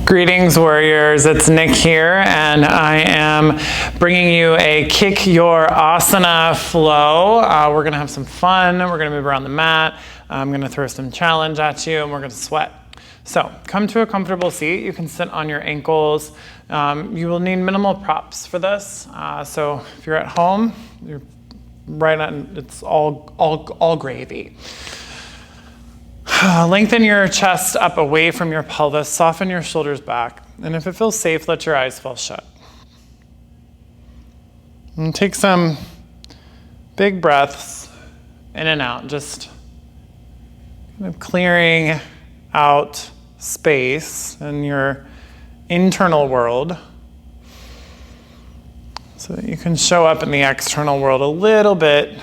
Greetings, warriors. It's Nick here, and I am bringing you a Kick Your Asana flow. We're going to have some fun. We're going to move around the mat. I'm going to throw some challenge at you, and we're going to sweat. So come to a comfortable seat. You can sit on your ankles. You will need minimal props for this. So if you're at home, you're right on. It's all gravy. Lengthen your chest up away from your pelvis, soften your shoulders back, and if it feels safe, let your eyes fall shut. And take some big breaths in and out, just kind of clearing out space in your internal world so that you can show up in the external world a little bit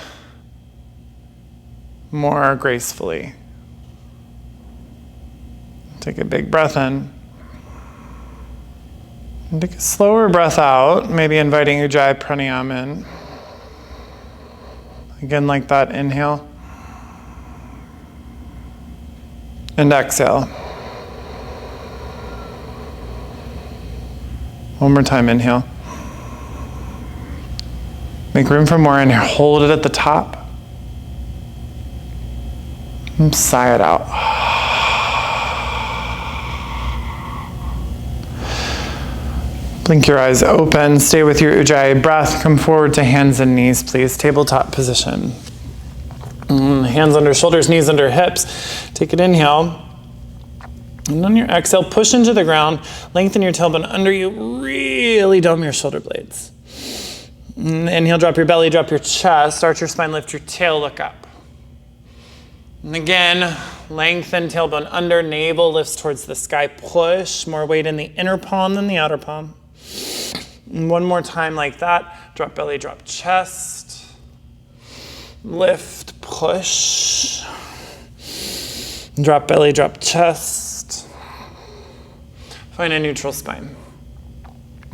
more gracefully. Take a big breath in. And take a slower breath out, maybe inviting Ujjayi Pranayama in. Again, like that, inhale. And exhale. One more time, inhale. Make room for more inhale. Hold it at the top. And sigh it out. Blink your eyes open. Stay with your Ujjayi breath. Come forward to hands and knees, please. Tabletop position. Hands under shoulders, knees under hips. Take an inhale. And on your exhale, push into the ground. Lengthen your tailbone under you. Really dome your shoulder blades. Inhale, drop your belly, drop your chest. Arch your spine, lift your tail, look up. And again, lengthen tailbone under. Navel lifts towards the sky. Push. More weight in the inner palm than the outer palm. And one more time like that. Drop belly, drop chest. Lift, push. Drop belly, drop chest. Find a neutral spine.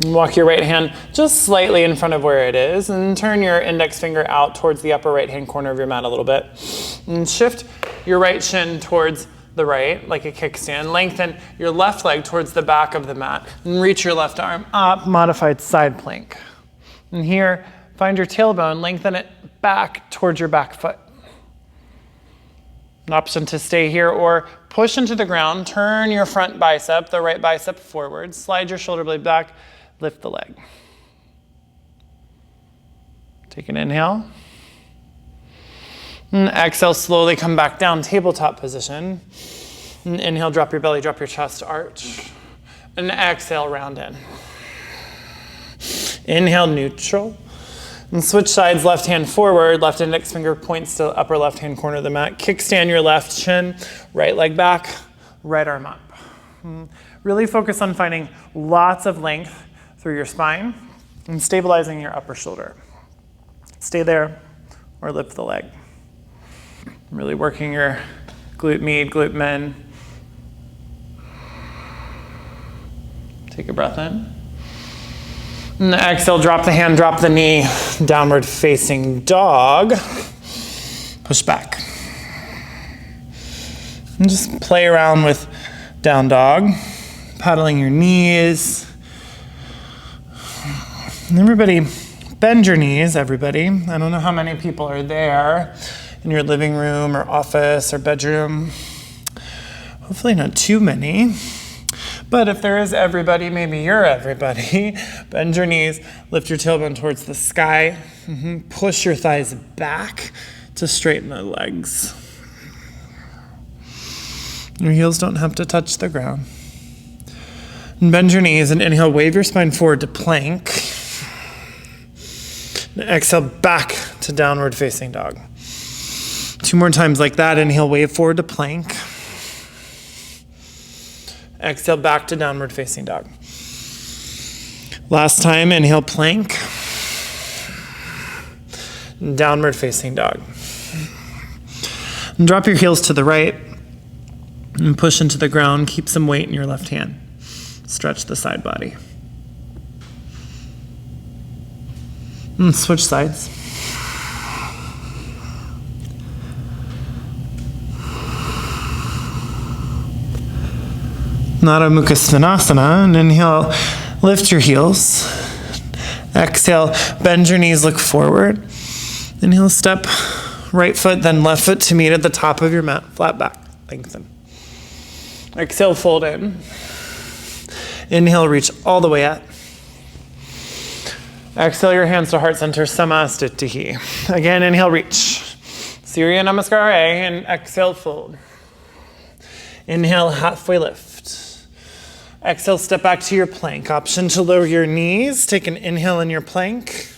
Walk your right hand just slightly in front of where it is and turn your index finger out towards the upper right hand corner of your mat a little bit. And shift your right shin towards the right, like a kickstand. Lengthen your left leg towards the back of the mat and reach your left arm up, modified side plank. And here, find your tailbone, lengthen it back towards your back foot. An option to stay here or push into the ground, turn your front bicep, the right bicep forward, slide your shoulder blade back, lift the leg. Take an inhale. And exhale, slowly come back down, tabletop position. And inhale, drop your belly, drop your chest, arch. And exhale, round in. Inhale, neutral. And switch sides, left hand forward, left index finger points to the upper left hand corner of the mat. Kickstand your left shin, right leg back, right arm up. Really focus on finding lots of length through your spine and stabilizing your upper shoulder. Stay there or lift the leg. Really working your glute med, glute min. Take a breath in. And exhale, drop the hand, drop the knee, downward facing dog. Push back. And just play around with down dog, paddling your knees. And everybody, bend your knees, everybody. I don't know how many people are there in your living room or office or bedroom. Hopefully not too many. But if there is everybody, maybe you're everybody. Bend your knees, lift your tailbone towards the sky. Push your thighs back to straighten the legs. Your heels don't have to touch the ground. And bend your knees and inhale, wave your spine forward to plank. And exhale, back to downward facing dog. 2 more times like that. Inhale, wave forward to plank. Exhale, back to downward facing dog. Last time, inhale, plank. Downward facing dog. And drop your heels to the right and push into the ground. Keep some weight in your left hand. Stretch the side body. And switch sides. Nada Mukha Svanasana. And inhale, lift your heels. Exhale, bend your knees, look forward. Inhale, step right foot, then left foot to meet at the top of your mat. Flat back, lengthen. Exhale, fold in. Inhale, reach all the way up. Exhale your hands to heart center, Samastitihi. Again, inhale, reach. Surya Namaskar A, and exhale, fold. Inhale, halfway lift. Exhale, step back to your plank. Option to lower your knees. Take an inhale in your plank.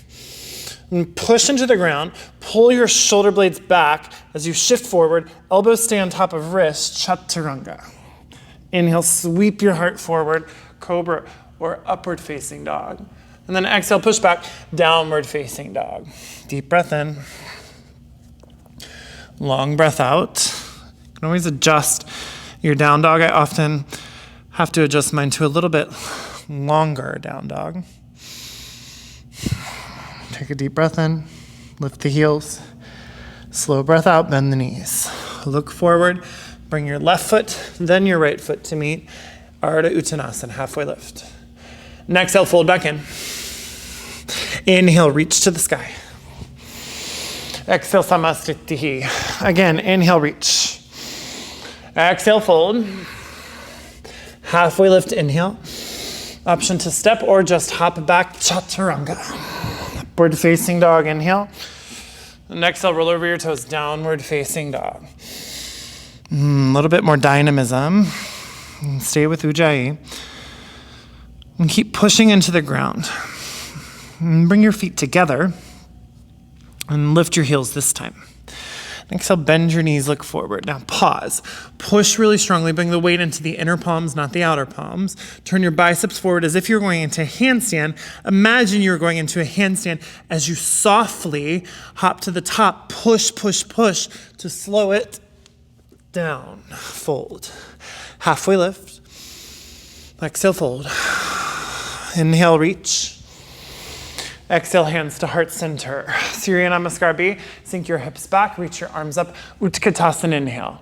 And push into the ground. Pull your shoulder blades back as you shift forward. Elbows stay on top of wrists, Chaturanga. Inhale, sweep your heart forward, cobra or upward facing dog. And then exhale, push back, downward facing dog. Deep breath in. Long breath out. You can always adjust your down dog. I often have to adjust mine to a little bit longer down dog. Take a deep breath in, lift the heels. Slow breath out, bend the knees. Look forward, bring your left foot, then your right foot to meet. Ardha Uttanasana, halfway lift. And exhale, fold back in. Inhale, reach to the sky. Exhale, Samastitihi. Again, inhale, reach. Exhale, fold. Halfway lift, inhale. Option to step or just hop back, Chaturanga. Upward facing dog, inhale. And exhale, roll over your toes, downward facing dog. A little bit more dynamism. Stay with Ujjayi. And keep pushing into the ground. And bring your feet together. And lift your heels this time. Exhale, bend your knees, look forward. Now pause. Push really strongly. Bring the weight into the inner palms, not the outer palms. Turn your biceps forward as if you're going into a handstand. Imagine you're going into a handstand as you softly hop to the top. Push, push, push to slow it down. Fold. Halfway lift. Exhale, fold. Inhale, reach. Exhale, hands to heart center. Surya Namaskar B. Sink your hips back, reach your arms up. Utkatasana, inhale.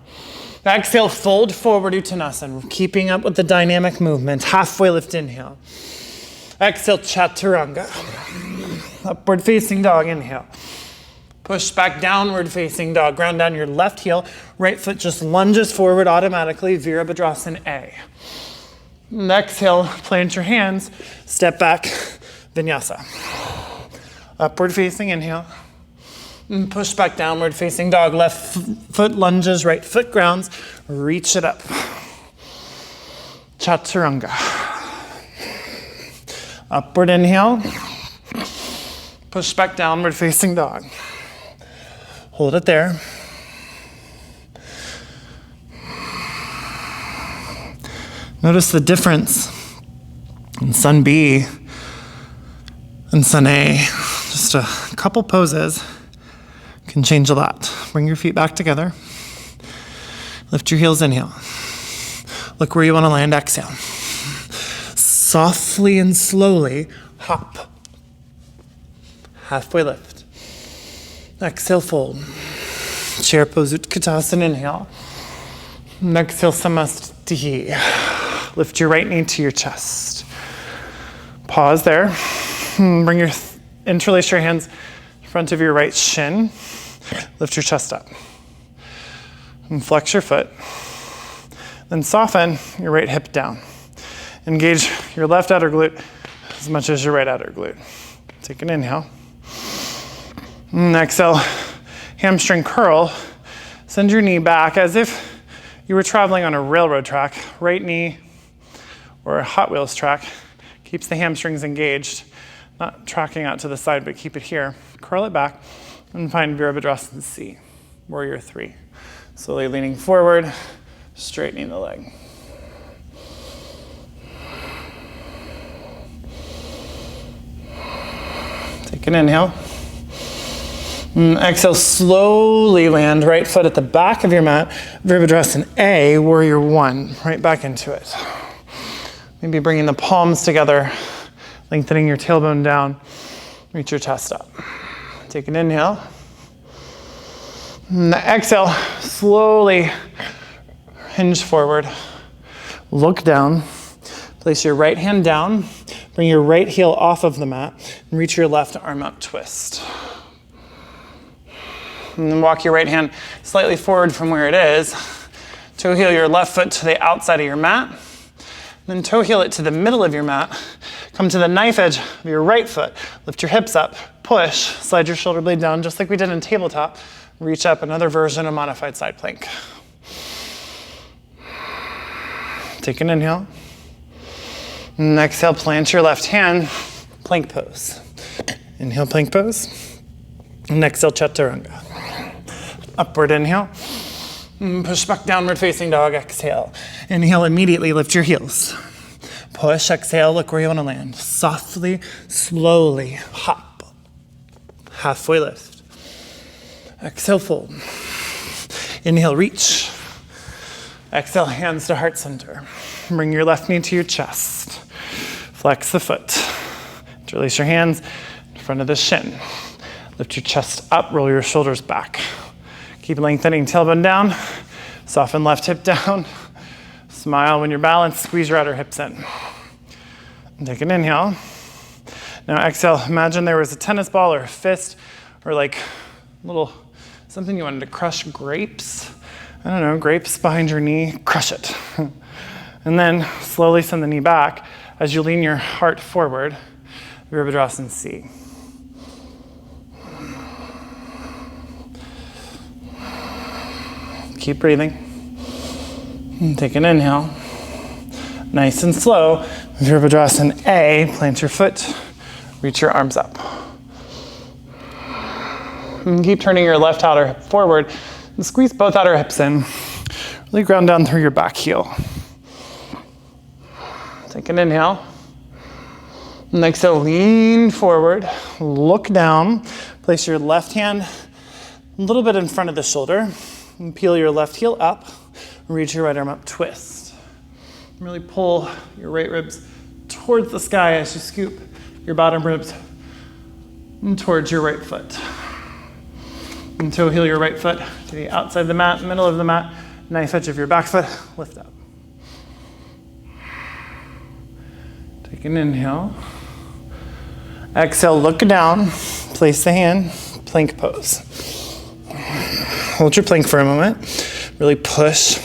Exhale, fold forward, Uttanasana. Keeping up with the dynamic movement. Halfway lift, inhale. Exhale, Chaturanga. Upward facing dog, inhale. Push back, downward facing dog. Ground down your left heel. Right foot just lunges forward automatically. Virabhadrasana A. And exhale, plant your hands. Step back, Vinyasa. Upward facing inhale. And push back, downward facing dog. Left foot lunges, right foot grounds. Reach it up. Chaturanga. Upward inhale. Push back, downward facing dog. Hold it there. Notice the difference in Sun B and Sun A. Just a couple poses can change a lot. Bring your feet back together. Lift your heels, inhale. Look where you want to land, exhale. Softly and slowly hop. Halfway lift. Exhale, fold. Chair pose, Utkatasana, inhale. And exhale, Samastitihi. Lift your right knee to your chest. Pause there. Bring your, interlace your hands in front of your right shin. Lift your chest up. And flex your foot. Then soften your right hip down. Engage your left outer glute as much as your right outer glute. Take an inhale. And exhale, hamstring curl. Send your knee back as if you were traveling on a railroad track. Right knee or a Hot Wheels track keeps the hamstrings engaged. Not tracking out to the side, but keep it here. Curl it back and find Virabhadrasana C, Warrior 3. Slowly leaning forward, straightening the leg. Take an inhale. And exhale, slowly land right foot at the back of your mat. Virabhadrasana A, Warrior 1, right back into it. Maybe bringing the palms together, lengthening your tailbone down, reach your chest up. Take an inhale. And exhale, slowly hinge forward. Look down. Place your right hand down. Bring your right heel off of the mat and reach your left arm up, twist. And then walk your right hand slightly forward from where it is. Toe heel your left foot to the outside of your mat. Then toe heel it to the middle of your mat. Come to the knife edge of your right foot. Lift your hips up, push, slide your shoulder blade down just like we did in tabletop. Reach up, another version of modified side plank. Take an inhale. And exhale, plant your left hand, plank pose. Inhale, plank pose. And exhale, chaturanga. Upward inhale. Push back, downward facing dog, exhale. Inhale, immediately lift your heels. Push, exhale, look where you want to land. Softly, slowly, hop. Halfway lift. Exhale, fold. Inhale, reach. Exhale, hands to heart center. Bring your left knee to your chest. Flex the foot. Interlace your hands in front of the shin. Lift your chest up, roll your shoulders back. Keep lengthening tailbone down. Soften left hip down. Smile when you're balanced, squeeze your outer hips in. And take an inhale. Now exhale, imagine there was a tennis ball or a fist or like a little something you wanted to crush, grapes. I don't know, grapes behind your knee, crush it. And then slowly send the knee back as you lean your heart forward, Virabhadrasana C. Keep breathing. And take an inhale. Nice and slow. Virabhadrasana A, plant your foot, reach your arms up. And keep turning your left outer hip forward and squeeze both outer hips in. Really ground down through your back heel. Take an inhale. And exhale, lean forward, look down. Place your left hand a little bit in front of the shoulder. And peel your left heel up. Reach your right arm up, twist. And really pull your right ribs towards the sky as you scoop your bottom ribs towards your right foot. And toe heel your right foot to the outside of the mat, middle of the mat, knife edge of your back foot, lift up. Take an inhale. Exhale, look down, place the hand, plank pose. Hold your plank for a moment, really push.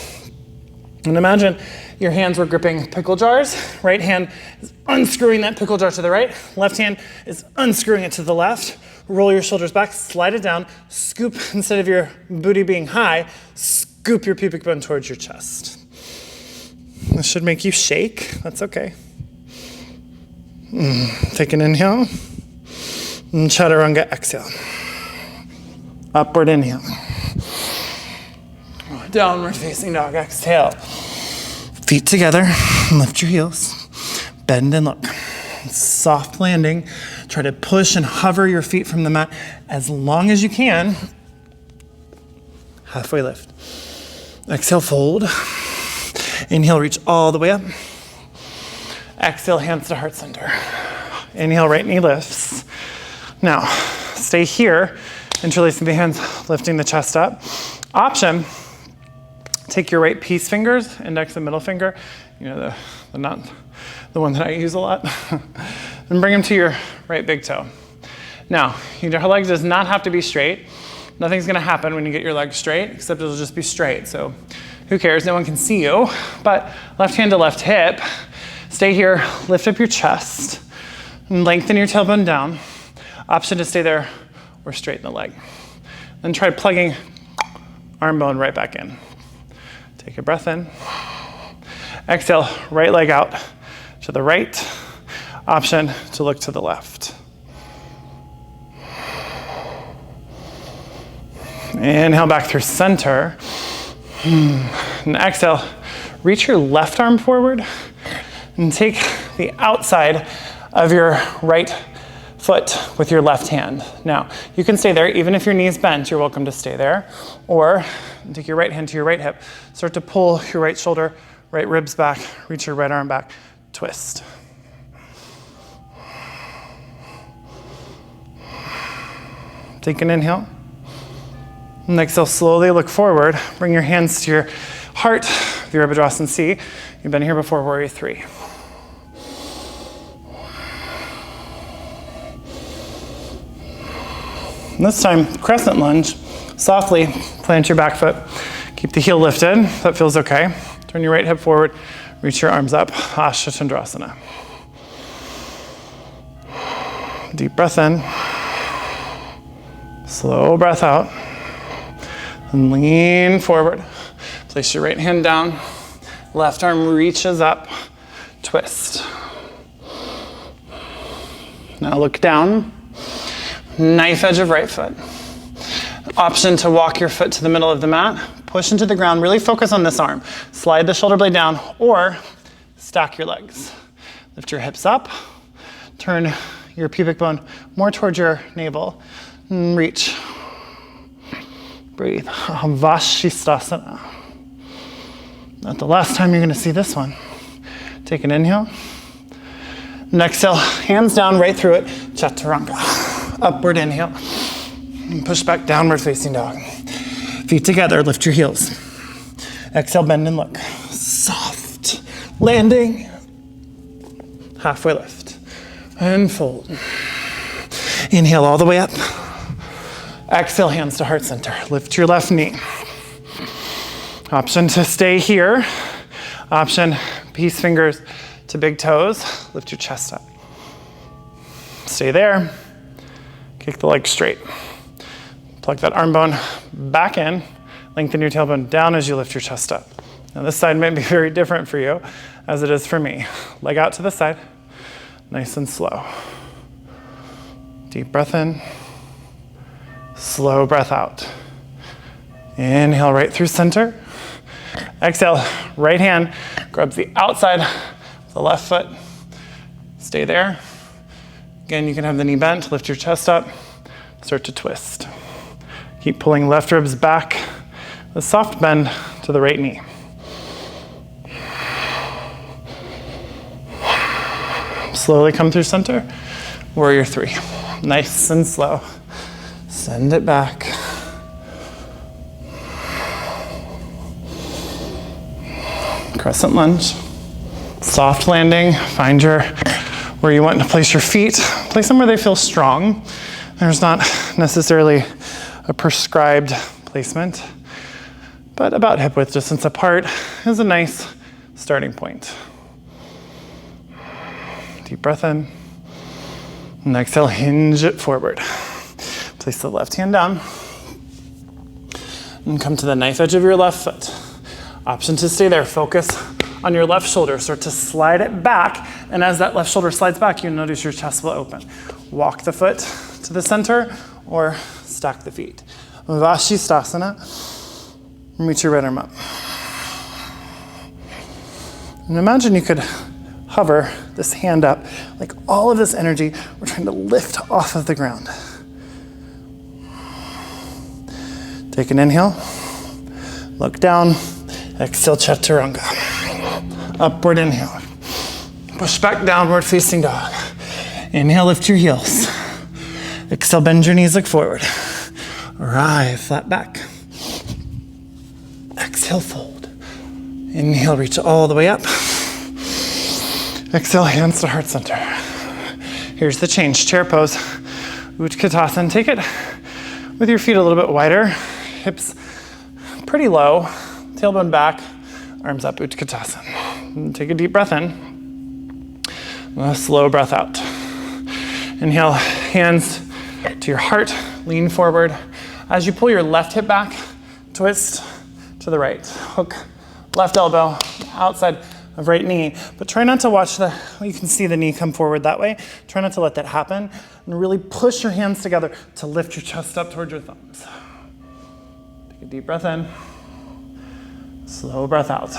And imagine your hands were gripping pickle jars. Right hand is unscrewing that pickle jar to the right. Left hand is unscrewing it to the left. Roll your shoulders back, slide it down, scoop, instead of your booty being high, scoop your pubic bone towards your chest. This should make you shake, that's okay. Take an inhale, and chaturanga, exhale. Upward inhale. Downward facing dog, exhale. Feet together, lift your heels, bend and look. Soft landing. Try to push and hover your feet from the mat as long as you can. Halfway lift. Exhale, fold. Inhale, reach all the way up. Exhale, hands to heart center. Inhale, right knee lifts. Now, stay here, interlacing the hands, lifting the chest up. Option, take your right peace fingers, index and middle finger, not the one that I use a lot, and bring them to your right big toe. Now, your leg does not have to be straight. Nothing's gonna happen when you get your leg straight, except it'll just be straight. So who cares? No one can see you. But left hand to left hip. Stay here, lift up your chest, and lengthen your tailbone down. Option to stay there or straighten the leg. Then try plugging arm bone right back in. Take a breath in. Exhale, right leg out to the right. Option to look to the left. Inhale back through center. And exhale, reach your left arm forward and take the outside of your right foot with your left hand. Now, you can stay there. Even if your knee's bent, you're welcome to stay there. Or take your right hand to your right hip. Start to pull your right shoulder, right ribs back, reach your right arm back, twist. Take an inhale. And exhale, slowly look forward. Bring your hands to your heart, Virabhadrasana C. You've been here before, warrior three. And this time, crescent lunge. Softly plant your back foot. Keep the heel lifted. That feels okay. Turn your right hip forward. Reach your arms up. Ashtachandrasana. Deep breath in. Slow breath out. And lean forward. Place your right hand down. Left arm reaches up. Twist. Now look down. Knife edge of right foot. Option to walk your foot to the middle of the mat. Push into the ground. Really focus on this arm. Slide the shoulder blade down or stack your legs. Lift your hips up. Turn your pubic bone more towards your navel. And reach. Breathe. Vashisthasana. Not the last time you're going to see this one. Take an inhale. And exhale, hands down right through it. Chaturanga. Upward inhale. And push back, downward facing dog. Feet together, lift your heels. Exhale, bend and look. Soft landing. Halfway lift. And fold. Inhale all the way up. Exhale, hands to heart center. Lift your left knee. Option to stay here. Option, peace fingers to big toes. Lift your chest up. Stay there. Kick the leg straight. Plug that arm bone back in. Lengthen your tailbone down as you lift your chest up. Now this side might be very different for you as it is for me. Leg out to the side. Nice and slow. Deep breath in. Slow breath out. Inhale right through center. Exhale, right hand grabs the outside of the left foot. Stay there. Again, you can have the knee bent, lift your chest up, start to twist. Keep pulling left ribs back, a soft bend to the right knee. Slowly come through center, warrior three. Nice and slow. Send it back. Crescent lunge. Soft landing. Find where you want to place your feet. Place them where they feel strong. There's not necessarily a prescribed placement, but about hip width distance apart is a nice starting point. Deep breath in. And exhale, hinge it forward. Place the left hand down. And come to the knife edge of your left foot. Option to stay there. Focus on your left shoulder. Start to slide it back. And as that left shoulder slides back, you notice your chest will open. Walk the foot to the center or stack the feet. Vashisthasana. Reach your right arm up. And imagine you could hover this hand up, like all of this energy we're trying to lift off of the ground. Take an inhale. Look down. Exhale, chaturanga. Upward inhale. Push back, downward facing dog. Inhale, lift your heels. Exhale, bend your knees, look forward. Arrive, flat back. Exhale, fold. Inhale, reach all the way up. Exhale, hands to heart center. Here's the change, chair pose. Utkatasana, take it with your feet a little bit wider. Hips pretty low. Tailbone back, arms up, Utkatasana. And take a deep breath in. A slow breath out. Inhale, hands to your heart, lean forward. As you pull your left hip back, twist to the right. Hook left elbow, outside of right knee. But try not to watch you can see the knee come forward that way. Try not to let that happen. And really push your hands together to lift your chest up towards your thumbs. Take a deep breath in. Slow breath out.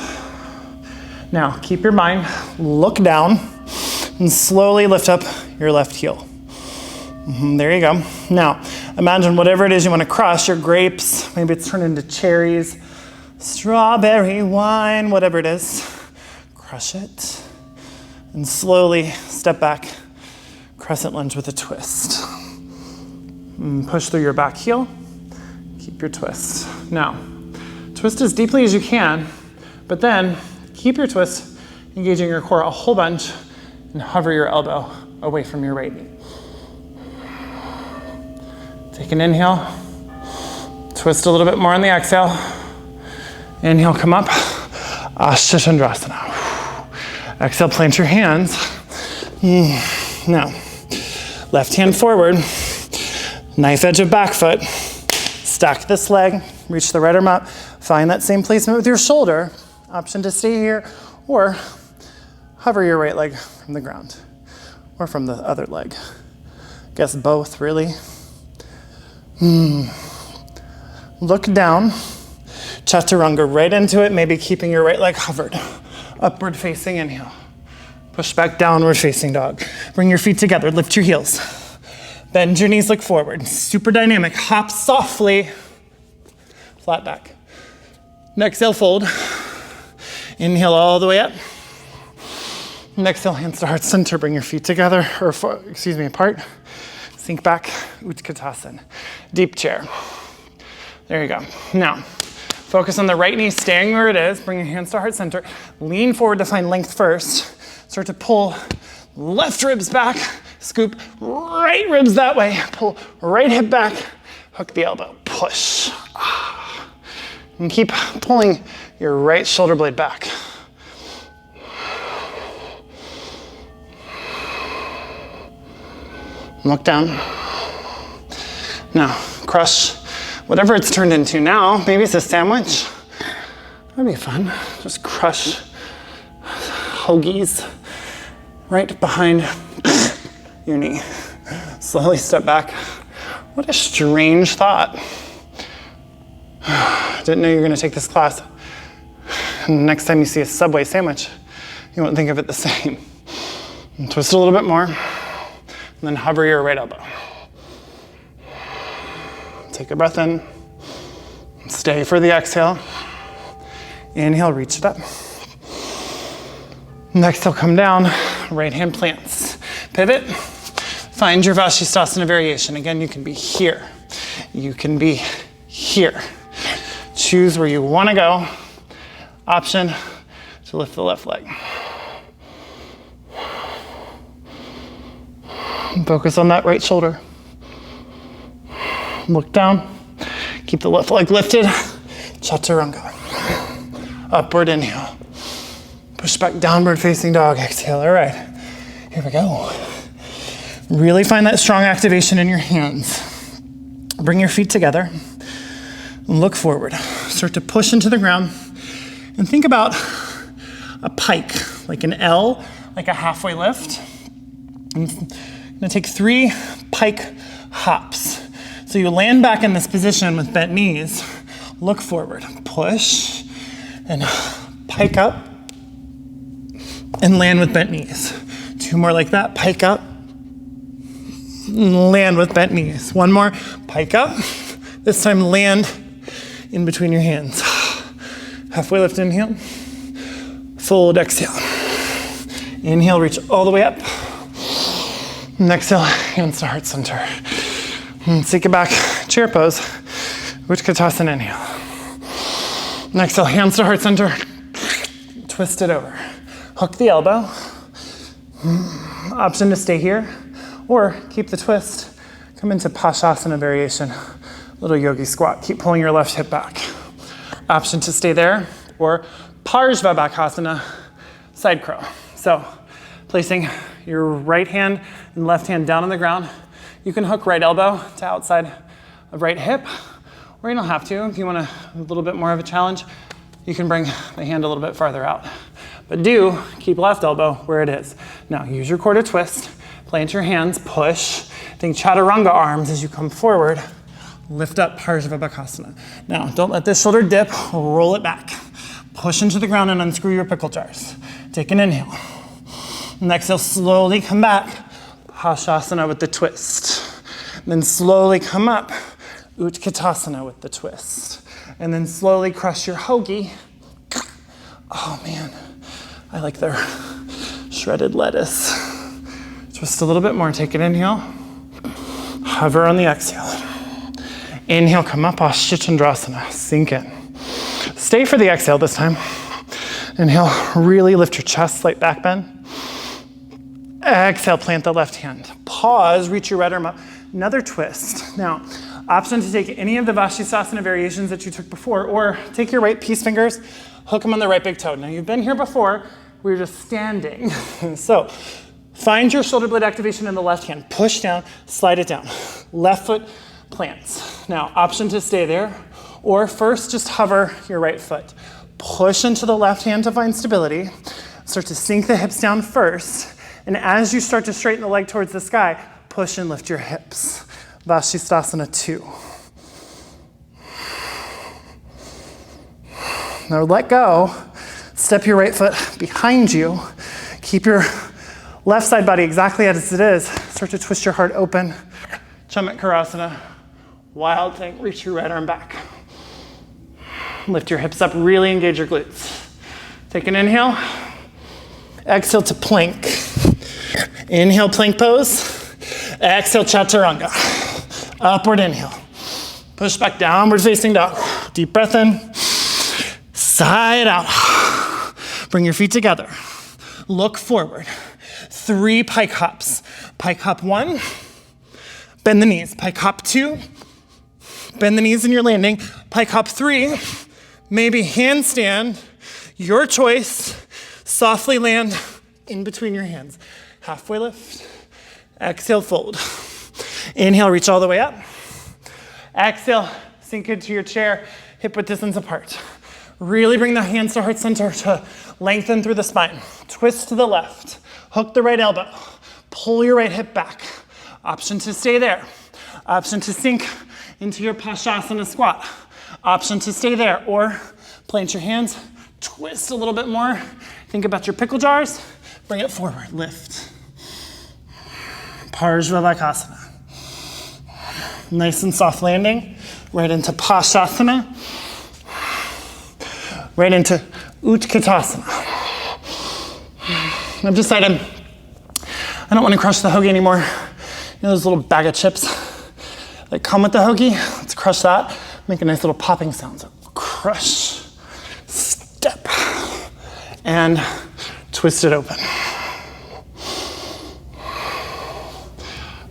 Now, keep your mind, look down, and slowly lift up your left heel. There you go. Now, imagine whatever it is you want to crush, your grapes, maybe it's turned into cherries, strawberry wine, whatever it is. Crush it, and slowly step back, crescent lunge with a twist. And push through your back heel, keep your twist. Now, twist as deeply as you can, But then keep your twist, engaging your core a whole bunch, and hover your elbow away from your right knee. Take an inhale, twist a little bit more on the exhale. Inhale, come up, Asana. Exhale, plant your hands. Now, left hand forward, knife edge of back foot, stack this leg, reach the right arm up, find that same placement with your shoulder. Option to stay here, or hover your right leg from the ground, or from the other leg. Guess both, really. Look down, chaturanga right into it, maybe keeping your right leg hovered. Upward facing inhale. Push back, downward facing dog. Bring your feet together, lift your heels. Bend your knees, look forward. Super dynamic, hop softly. Flat back. Exhale, fold. Inhale all the way up. Exhale, hands to heart center. Bring your feet together, apart. Sink back, Utkatasana. Deep chair. There you go. Now, focus on the right knee, staying where it is. Bring your hands to heart center. Lean forward to find length first. Start to pull left ribs back. Scoop right ribs that way. Pull right hip back. Hook the elbow. Push. And keep pulling your right shoulder blade back. Look down. Now, crush whatever it's turned into now. Maybe it's a sandwich. That'd be fun. Just crush hoagies right behind your knee. Slowly step back. What a strange thought. Didn't know you were going to take this class. And the next time you see a Subway sandwich, you won't think of it the same. And twist a little bit more. And then hover your right elbow. Take a breath in. Stay for the exhale. Inhale, reach it up. Next, exhale, come down. Right hand plants. Pivot. Find your Vashisthasana variation. Again, you can be here. You can be here. Choose where you want to go. Option to lift the left leg. Focus on that right shoulder. Look down. Keep the left leg lifted. Chaturanga. Upward inhale. Push back, downward facing dog. Exhale. All right. Here we go. Really find that strong activation in your hands. Bring your feet together. Look forward. Start to push into the ground. And think about a pike, like an L, like a halfway lift. I'm gonna take 3 pike hops. So you land back in this position with bent knees. Look forward, push, and pike up, and land with bent knees. 2 more like that, pike up, land with bent knees. 1 more, pike up. This time land in between your hands. Halfway lift, inhale. Fold, exhale. Inhale, reach all the way up. And exhale, hands to heart center. And take it back, chair pose. Utkatasana, inhale. And exhale, hands to heart center. Twist it over. Hook the elbow. Option to stay here, or keep the twist. Come into Pashasana variation. Little yogi squat. Keep pulling your left hip back. Option to stay there, or Parshvabhakasana, side crow. So, placing your right hand and left hand down on the ground. You can hook right elbow to outside of right hip, or you don't have to. If you want a little bit more of a challenge, you can bring the hand a little bit farther out. But do keep left elbow where it is. Now, use your core to twist. Plant your hands, push. Think chaturanga arms as you come forward. Lift up Parshvabhakasana. Now, don't let this shoulder dip, roll it back. Push into the ground and unscrew your pickle jars. Take an inhale. And exhale, slowly come back. Pashasana with the twist. And then slowly come up. Utkatasana with the twist. And then slowly crush your hoagie. Oh man, I like their shredded lettuce. Twist a little bit more, take an inhale. Hover on the exhale. Inhale, come up, Asana, sink in. Stay for the exhale this time. Inhale, really lift your chest, slight back bend. Exhale, plant the left hand. Pause, reach your right arm up. Another twist. Now, option to take any of the Vashisthasana variations that you took before, or take your right peace fingers, hook them on the right big toe. Now, you've been here before, we were just standing. So, find your shoulder blade activation in the left hand. Push down, slide it down. Left foot plants. Now, option to stay there, or first just hover your right foot. Push into the left hand to find stability. Start to sink the hips down first. And as you start to straighten the leg towards the sky, push and lift your hips. Vashisthasana 2. Now let go. Step your right foot behind you. Keep your left side body exactly as it is. Start to twist your heart open. Chamakkarasana. Wild thing. Reach your right arm back. Lift your hips up. Really engage your glutes. Take an inhale. Exhale to plank. Inhale, plank pose. Exhale, chaturanga. Upward inhale. Push back, downward facing dog. Deep breath in. Side out. Bring your feet together. Look forward. 3 pike hops. Pike hop 1. Bend the knees. Pike hop 2. Bend the knees in your landing. Pike hop 3. Maybe handstand. Your choice. Softly land in between your hands. Halfway lift. Exhale, fold. Inhale, reach all the way up. Exhale, sink into your chair, hip width distance apart. Really bring the hands to heart center to lengthen through the spine. Twist to the left. Hook the right elbow. Pull your right hip back. Option to stay there. Option to sink into your Paschasana squat. Option to stay there, or plant your hands, twist a little bit more. Think about your pickle jars. Bring it forward, lift. Parshvavakasana. Nice and soft landing. Right into Paschasana. Right into Utkatasana. I've decided I don't want to crush the hoagie anymore. You know those little bag of chips that come with the hoagie? Let's crush that. Make a nice little popping sound. So crush, step, and twist it open.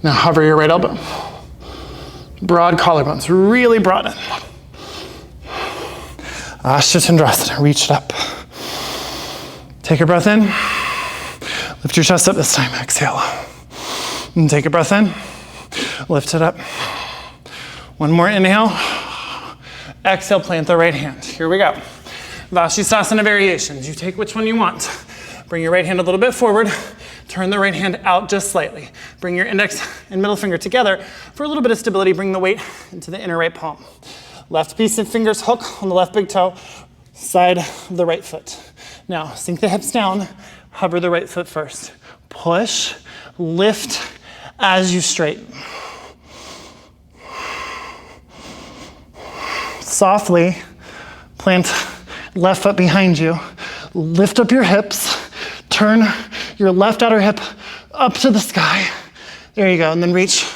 Now hover your right elbow. Broad collarbones, really broaden. Ashtandrasana, reach it up. Take a breath in. Lift your chest up this time, exhale. And take a breath in. Lift it up. One more inhale. Exhale, plant the right hand. Here we go. Vashisthasana variations. You take which one you want. Bring your right hand a little bit forward. Turn the right hand out just slightly. Bring your index and middle finger together for a little bit of stability. Bring the weight into the inner right palm. Left piece of fingers hook on the left big toe, side of the right foot. Now, sink the hips down, hover the right foot first. Push, lift as you straighten. Softly, plant left foot behind you. Lift up your hips, turn your left outer hip up to the sky. There you go, and then reach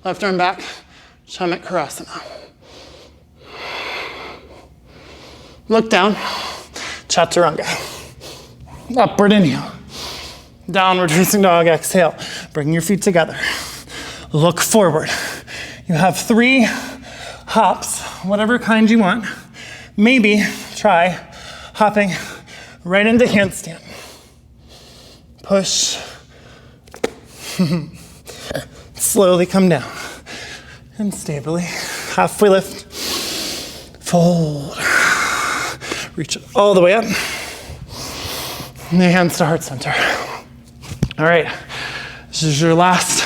left arm back, Chamakkarasana. Look down, Chaturanga. Upward inhale. Downward facing dog, exhale. Bring your feet together. Look forward. You have 3 hops, whatever kind you want. Maybe try hopping right into handstand. Push. Slowly come down. And stably. Halfway lift. Fold. Reach it all the way up. And the hands to heart center. All right. This is your last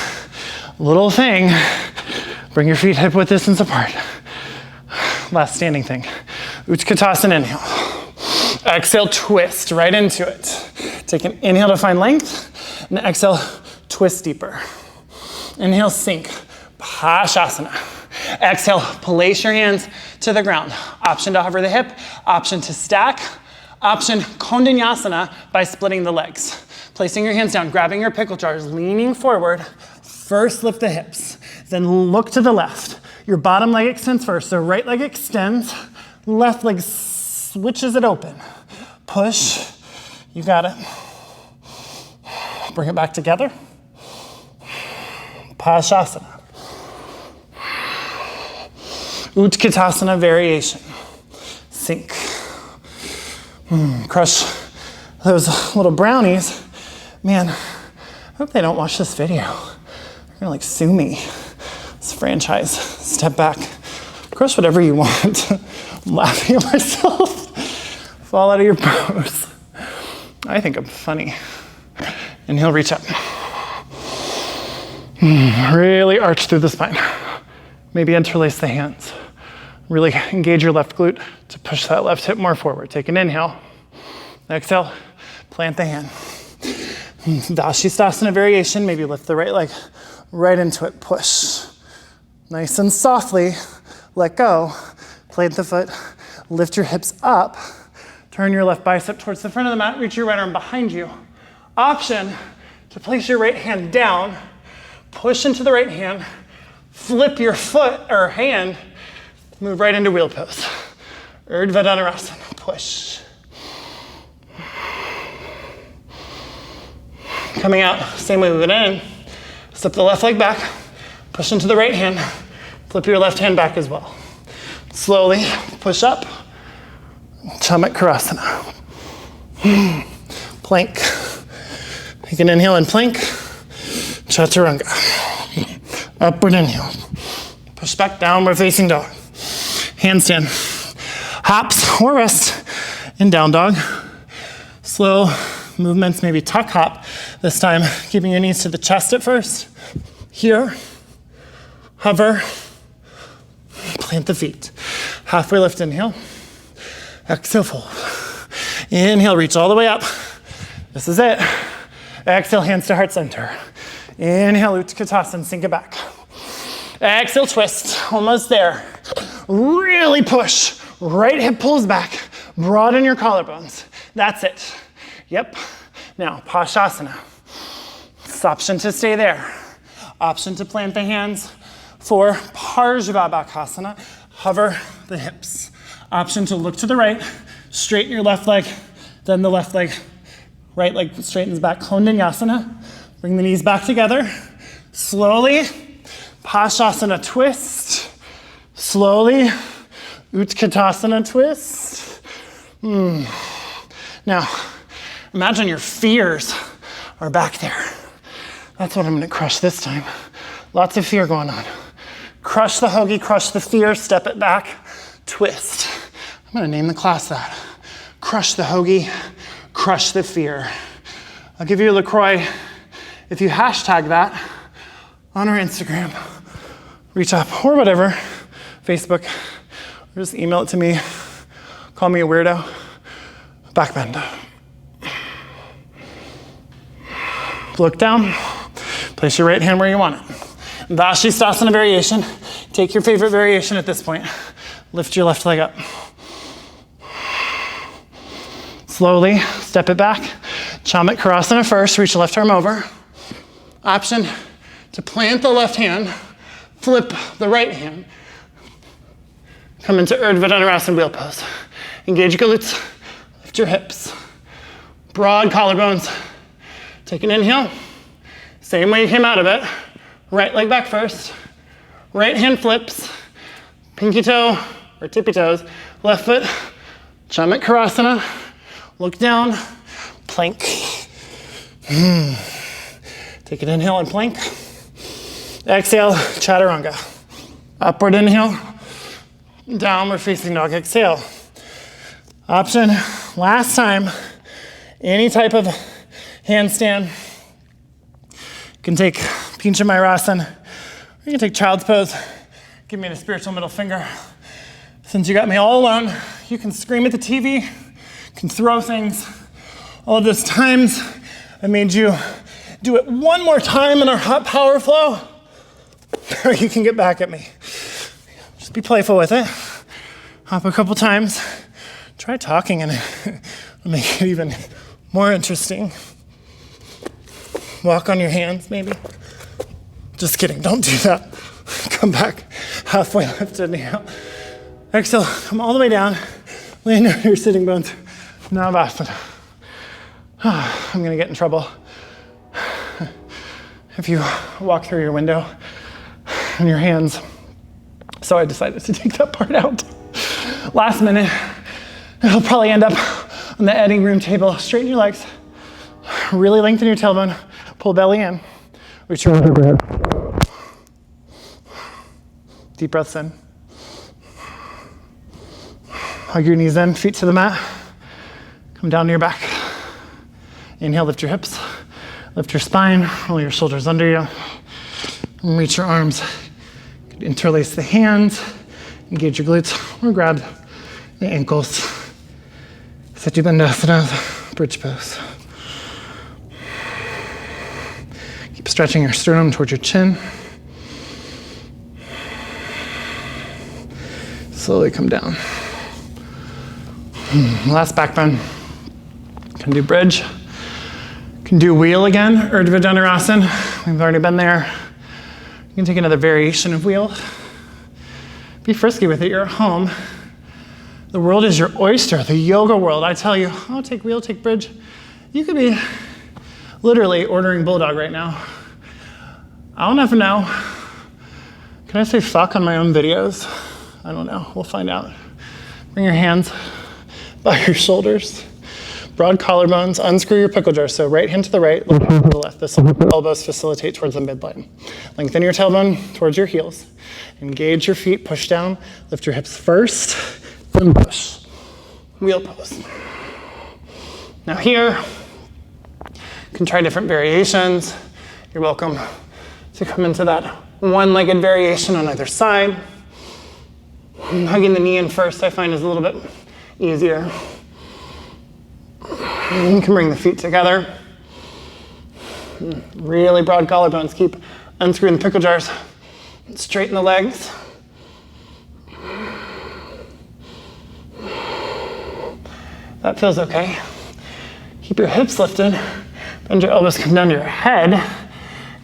little thing. Bring your feet hip width distance apart. Last standing thing. Utkatasana, inhale. Exhale, twist right into it. Take an inhale to find length, and exhale, twist deeper. Inhale, sink, Paschasana. Exhale, place your hands to the ground. Option to hover the hip, option to stack, option Kondanyasana by splitting the legs. Placing your hands down, grabbing your pickle jars, leaning forward. First, lift the hips, then look to the left. Your bottom leg extends first, so right leg extends, left leg switches it open. Push, You got it. Bring it back together. Padasana. Utkatasana variation. Sink. Crush those little brownies. Man, I hope they don't watch this video. They're gonna like sue me. This franchise. Step back. Crush whatever you want. I'm laughing at myself. Fall out of your pose. I think I'm funny. And he'll reach up. Really arch through the spine. Maybe interlace the hands. Really engage your left glute to push that left hip more forward. Take an inhale. Exhale, plant the hand. Dashisthasana variation, maybe lift the right leg right into it, push. Nice and softly, let go. Plant the foot, lift your hips up. Turn your left bicep towards the front of the mat, reach your right arm behind you. Option to place your right hand down, push into the right hand, flip your foot or hand, move right into wheel pose. Urdhva Dhanurasana, push. Coming out, same way we went in. Step the left leg back, push into the right hand, flip your left hand back as well. Slowly push up, Chaturanga. Plank. Take an inhale and plank, Chaturanga. Upward inhale. Push back, downward facing dog. Handstand. Hops or rest in down dog. Slow movements, maybe tuck hop this time, keeping your knees to the chest at first. Here, hover, plant the feet. Halfway lift, inhale. Exhale, fold. Inhale, reach all the way up. This is it. Exhale, hands to heart center. Inhale, Utkatasana, sink it back. Exhale, twist, almost there. Really push. Right hip pulls back. Broaden your collarbones. That's it. Yep. Now, Padasana. It's option to stay there. Option to plant the hands for Parshvabhakasana. Hover the hips. Option to look to the right, straighten your left leg, then the left leg, right leg straightens back. Kondanyasana. Bring the knees back together. Slowly, Padasana twist. Slowly, Utkatasana twist. Now, imagine your fears are back there. That's what I'm gonna crush this time. Lots of fear going on. Crush the hoagie, crush the fear, step it back, twist. I'm gonna name the class that. Crush the hoagie, crush the fear. I'll give you a LaCroix if you hashtag that on our Instagram, reach up or whatever, Facebook, or just email it to me, call me a weirdo, back bend. Look down, place your right hand where you want it. Dashisthasana variation, take your favorite variation at this point. Lift your left leg up. Slowly, step it back. Chaturanga first, reach the left arm over. Option to plant the left hand, flip the right hand. Come into Urdhva Dhanurasana wheel pose. Engage your glutes, lift your hips. Broad collarbones. Take an inhale. Same way you came out of it. Right leg back first. Right hand flips. Pinky toe or tippy toes. Left foot. Chaturanga. Look down. Plank. Take an inhale and plank. Exhale, Chaturanga. Upward inhale. Downward facing dog. Exhale. Option, last time, any type of handstand. You can take Pincha Mayurasana, or you can take child's pose. Give me the spiritual middle finger. Since you got me all alone, you can scream at the TV, you can throw things. All of those times I made you do it one more time in our hot power flow, or you can get back at me. Just be playful with it. Hop a couple times. Try talking and it'll make it even more interesting. Walk on your hands, maybe. Just kidding, don't do that. Come back, halfway lift, inhale. Exhale, come all the way down. Land on your sitting bones. Navasana. I'm gonna get in trouble if you walk through your window in your hands. So I decided to take that part out. Last minute, it'll probably end up on the editing room table. Straighten your legs, really lengthen your tailbone, pull belly in, reach your overhead. Deep breaths in. Hug your knees in, feet to the mat. Come down to your back. Inhale, lift your hips, lift your spine, roll your shoulders under you, and reach your arms. Interlace the hands, engage your glutes, or grab the ankles. Asana, bridge pose. Keep stretching your sternum towards your chin. Slowly come down. Last back bend. Can do bridge. Can do wheel again, Urdhva Dhanurasana. We've already been there. You can take another variation of wheel. Be frisky with it, you're at home. The world is your oyster, the yoga world. I tell you, oh, take wheel, take bridge. You could be literally ordering bulldog right now. I'll never know. Can I say fuck on my own videos? I don't know, we'll find out. Bring your hands by your shoulders. Broad collarbones, unscrew your pickle jar. So right hand to the right, left hand to the left. This will help your elbows facilitate towards the midline. Lengthen your tailbone towards your heels. Engage your feet, push down. Lift your hips first, then push. Wheel pose. Now here, you can try different variations. You're welcome to come into that one-legged variation on either side. Hugging the knee in first, I find, is a little bit easier. You can bring the feet together. Really broad collarbones. Keep unscrewing the pickle jars. Straighten the legs. That feels okay. Keep your hips lifted. Bend your elbows, come down to your head.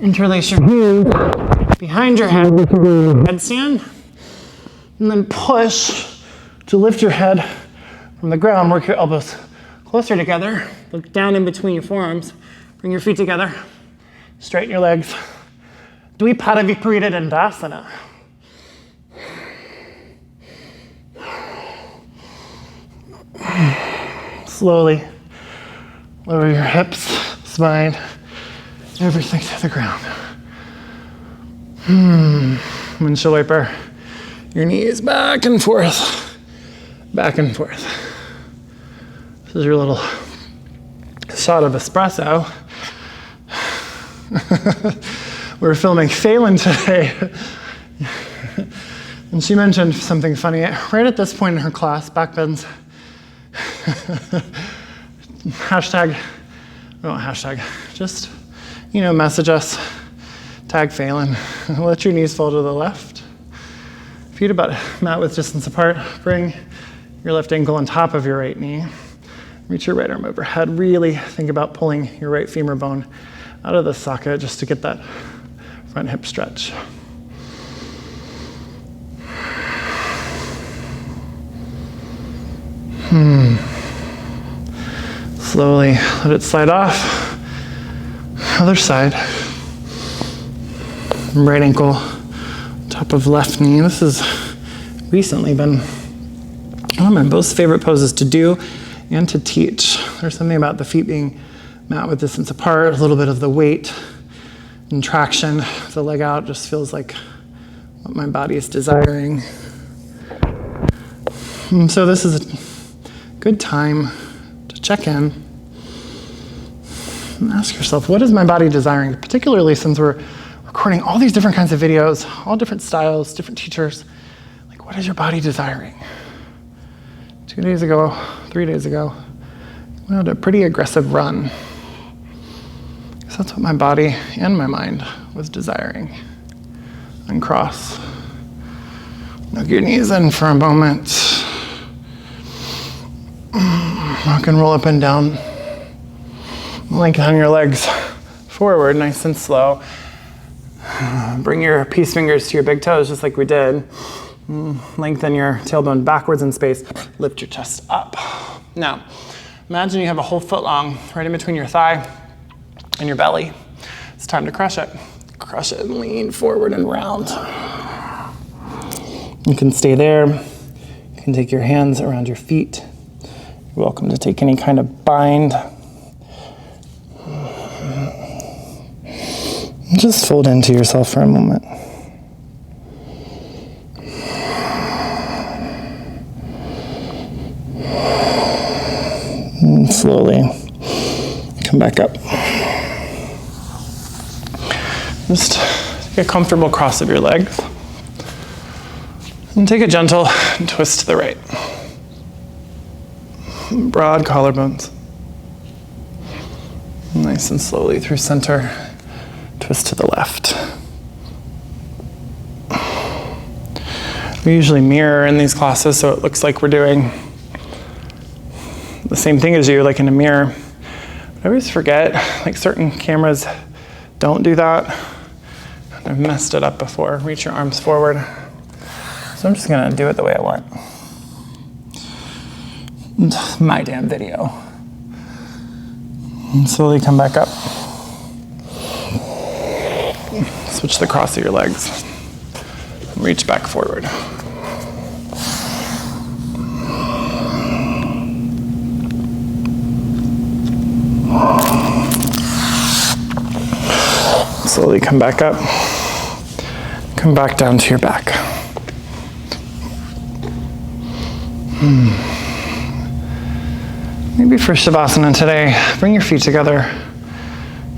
Interlace your hands behind your head. Headstand. And then push to lift your head from the ground. Work your elbows closer together. Look down in between your forearms. Bring your feet together. Straighten your legs. Dvipada Viparita Dandasana. Slowly lower your hips, spine, everything to the ground. Windshield wiper. Your knees back and forth, back and forth. This is your little shot of espresso. We're filming Phelan today. And she mentioned something funny. Right at this point in her class, backbends. Just, message us, tag Phelan. Let your knees fall to the left. Feet about mat width distance apart. Bring your left ankle on top of your right knee. Reach your right arm overhead. Really think about pulling your right femur bone out of the socket just to get that front hip stretch. Slowly let it slide off. Other side. Right ankle, top of left knee. This has recently been one of my most favorite poses to do and to teach. There's something about the feet being mat width distance apart, a little bit of the weight and traction, the leg out just feels like what my body is desiring. And so this is a good time to check in and ask yourself, what is my body desiring? Particularly since we're recording all these different kinds of videos, all different styles, different teachers. Like, what is your body desiring? 3 days ago, I went on a pretty aggressive run. Because that's what my body and my mind was desiring. Uncross. Hug your knees in for a moment. Rock and roll up and down. Lengthen your legs forward, nice and slow. Bring your peace fingers to your big toes, just like we did. Lengthen your tailbone backwards in space. Lift your chest up. Now, Imagine you have a whole foot long right in between your thigh and your belly. It's time to crush it. Crush it and lean forward and round. You can stay there. You can take your hands around your feet. You're welcome to take any kind of bind. Just fold into yourself for a moment. And slowly come back up. Just take a comfortable cross of your legs. And take a gentle twist to the right. Broad collarbones. Nice and slowly through center. Twist to the left. We usually mirror in these classes, so it looks like we're doing the same thing as you, like in a mirror. But I always forget, like certain cameras don't do that. I've messed it up before. Reach your arms forward. So I'm just gonna do it the way I want. My damn video. And slowly come back up. Switch the cross of your legs. Reach back forward. Slowly come back up. Come back down to your back. Maybe for Shavasana today, bring your feet together.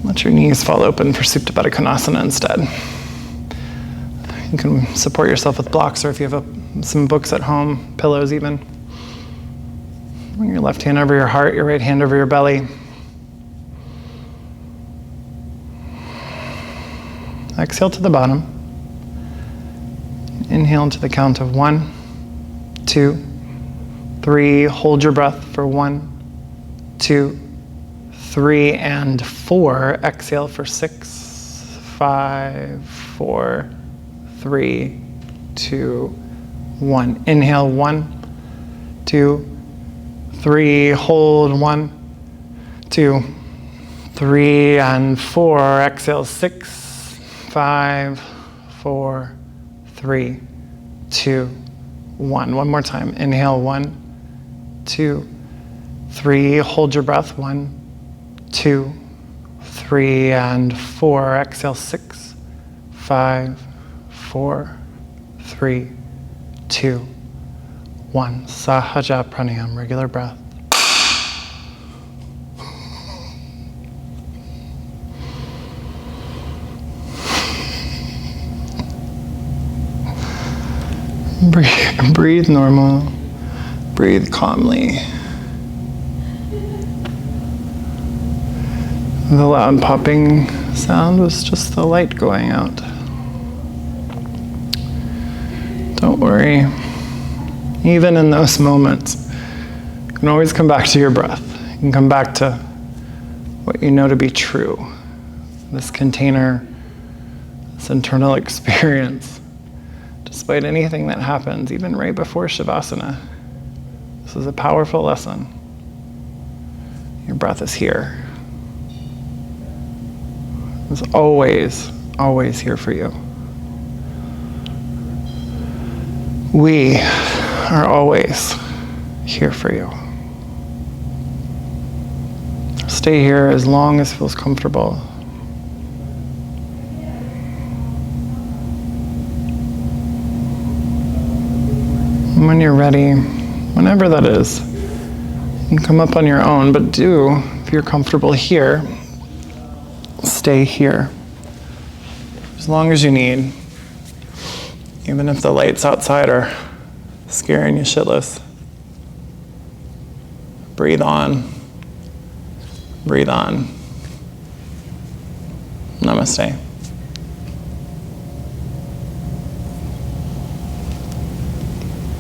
Let your knees fall open for Supta Baddha Konasana instead. You can support yourself with blocks, or if you have some books at home, pillows even. Bring your left hand over your heart, your right hand over your belly. Exhale to the bottom. Inhale into the count of 1, 2, 3. Hold your breath for 1, 2, 3, and 4. Exhale for 6, 5, 4, 3, 2, 1. Inhale 1, 2, 3. Hold 1, 2, 3, and 4. Exhale 6, 5, 4, 3, 2, 1. One more time. Inhale 1, 2, 3. Hold your breath. 1, 2, 3, and 4. Exhale 6, 5, 4, 3, 2, 1. Sahaja pranayam, regular breath. Breathe normal. Breathe calmly. The loud popping sound was just the light going out. Don't worry. Even in those moments, you can always come back to your breath. You can come back to what you know to be true. This container, this internal experience. Despite anything that happens, even right before Shavasana, this is a powerful lesson. Your breath is here. It's always, always here for you. We are always here for you. Stay here as long as feels comfortable. And when you're ready, whenever that is, you can come up on your own, but if you're comfortable here, stay here. As long as you need. Even if the lights outside are scaring you shitless. Breathe on. Breathe on. Namaste.